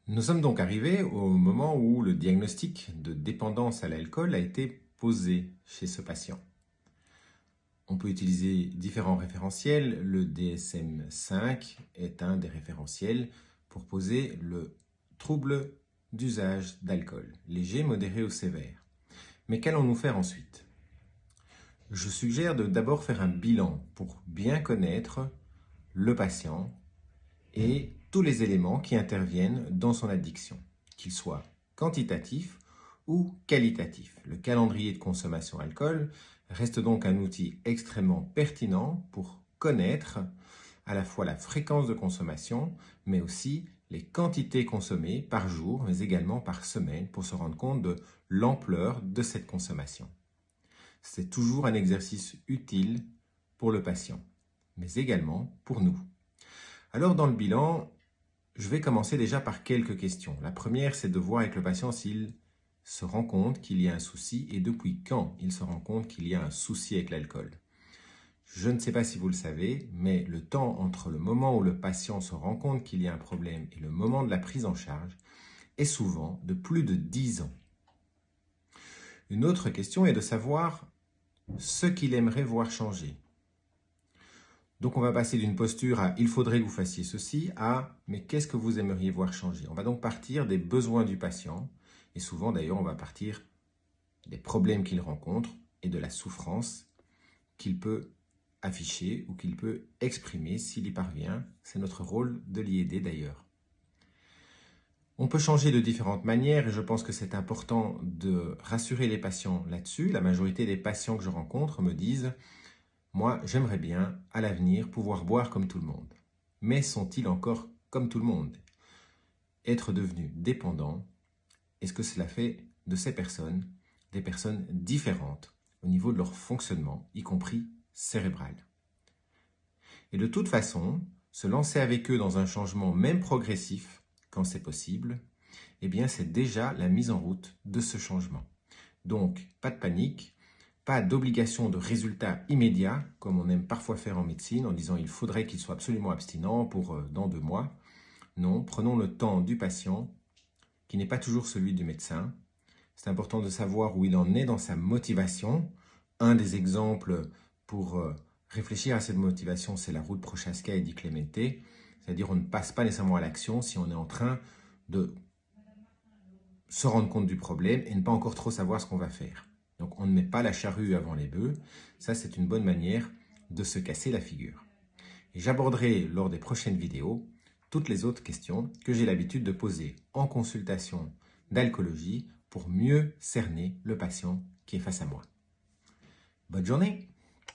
Nous sommes donc arrivés au moment où le diagnostic de dépendance à l'alcool a été posé chez ce patient. On peut utiliser différents référentiels. Le DSM-5 est un des référentiels pour poser le trouble d'usage d'alcool, léger, modéré ou sévère. Mais qu'allons-nous faire ensuite? Je suggère de d'abord faire un bilan pour bien connaître le patient et tous les éléments qui interviennent dans son addiction, qu'ils soient quantitatifs ou qualitatifs. Le calendrier de consommation alcool reste donc un outil extrêmement pertinent pour connaître à la fois la fréquence de consommation, mais aussi les quantités consommées par jour, mais également par semaine, pour se rendre compte de l'ampleur de cette consommation. C'est toujours un exercice utile pour le patient, mais également pour nous. Alors dans le bilan, je vais commencer déjà par quelques questions. La première, c'est de voir avec le patient s'il se rend compte qu'il y a un souci et depuis quand il se rend compte qu'il y a un souci avec l'alcool. Je ne sais pas si vous le savez, mais le temps entre le moment où le patient se rend compte qu'il y a un problème et le moment de la prise en charge est souvent de plus de 10 ans. Une autre question est de savoir ce qu'il aimerait voir changer. Donc on va passer d'une posture à « il faudrait que vous fassiez ceci » à « mais qu'est-ce que vous aimeriez voir changer ?» On va donc partir des besoins du patient et souvent d'ailleurs on va partir des problèmes qu'il rencontre et de la souffrance qu'il peut afficher ou qu'il peut exprimer s'il y parvient. C'est notre rôle de l'y aider d'ailleurs. On peut changer de différentes manières et je pense que c'est important de rassurer les patients là-dessus. La majorité des patients que je rencontre me disent « Moi, j'aimerais bien, à l'avenir, pouvoir boire comme tout le monde. » Mais sont-ils encore comme tout le monde? Être devenus dépendants, est-ce que cela fait de ces personnes des personnes différentes au niveau de leur fonctionnement, y compris cérébral? Et de toute façon, se lancer avec eux dans un changement même progressif, quand c'est possible, eh bien c'est déjà la mise en route de ce changement. Donc, pas de panique, pas d'obligation de résultat immédiat, comme on aime parfois faire en médecine, en disant il faudrait qu'il soit absolument abstinent pour dans 2 mois. Non, prenons le temps du patient, qui n'est pas toujours celui du médecin. C'est important de savoir où il en est dans sa motivation. Un des exemples pour réfléchir à cette motivation, c'est la route Prochaska et Di Clemente. C'est-à-dire on ne passe pas nécessairement à l'action si on est en train de se rendre compte du problème et ne pas encore trop savoir ce qu'on va faire. Donc on ne met pas la charrue avant les bœufs. Ça, c'est une bonne manière de se casser la figure. Et j'aborderai lors des prochaines vidéos toutes les autres questions que j'ai l'habitude de poser en consultation d'alcoolologie pour mieux cerner le patient qui est face à moi. Bonne journée!